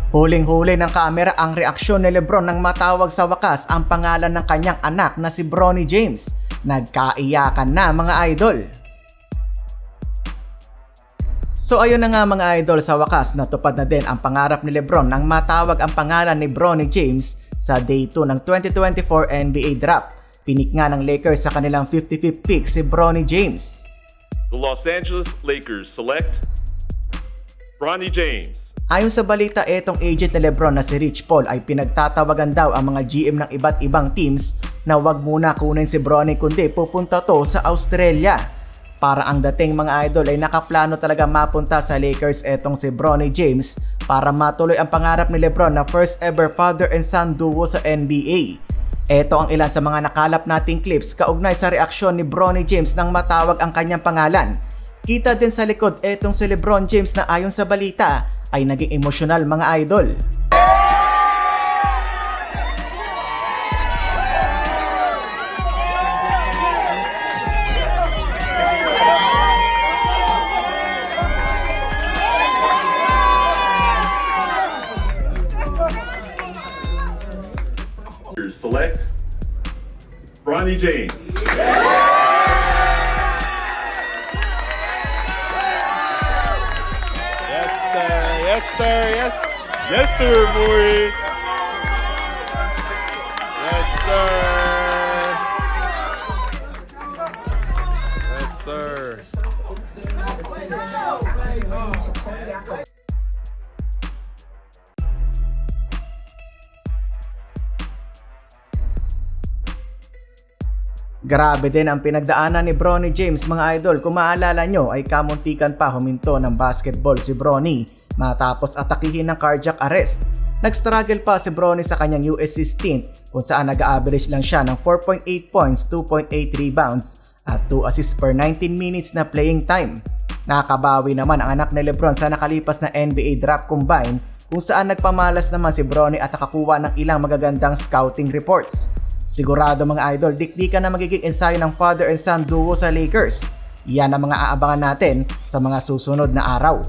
Huling-huli ng kamera ang reaksyon ni Lebron nang matawag sa wakas ang pangalan ng kanyang anak na si Bronny James. Nagkaiyakan na mga idol. So ayun na nga mga idol, sa wakas natupad na din ang pangarap ni Lebron nang matawag ang pangalan ni Bronny James sa Day 2 ng 2024 NBA Draft. Pinik nga ng Lakers sa kanilang 55th pick si Bronny James. The Los Angeles Lakers select Bronny James. Ayon sa balita, etong agent ni Lebron na si Rich Paul ay pinagtatawagan daw ang mga GM ng iba't ibang teams na wag muna kunin si Bronny kundi pupunta to sa Australia. Para ang dating mga idol ay nakaplano talaga mapunta sa Lakers etong si Bronny James para matuloy ang pangarap ni Lebron na first ever father and son duo sa NBA. Ito ang ilan sa mga nakalap nating clips kaugnay sa reaksyon ni Bronny James nang matawag ang kanyang pangalan. Kita din sa likod etong si Lebron James na ayon sa balita ay naging emosyonal mga idol. Select Bronny James. Yes, sir. Yes, sir, boy. Yes, sir. Yes, sir. Grabe din ang pinagdaanan ni Bronny James mga idol. Kung maalala nyo ay kamuntikan pa huminto ng basketball si Bronny matapos atakihin ng cardiac arrest. Nag-struggle pa si Bronny sa kanyang USC stint kung saan nag-average lang siya ng 4.8 points, 2.8 rebounds at 2 assists per 19 minutes na playing time. Nakabawi naman ang anak ni Lebron sa nakalipas na NBA draft combine kung saan nagpamalas naman si Bronny at nakakuha ng ilang magagandang scouting reports. Sigurado mga idol, dikdikan na magiging ensayo ng father and son duo sa Lakers. Yan ang mga aabangan natin sa mga susunod na araw.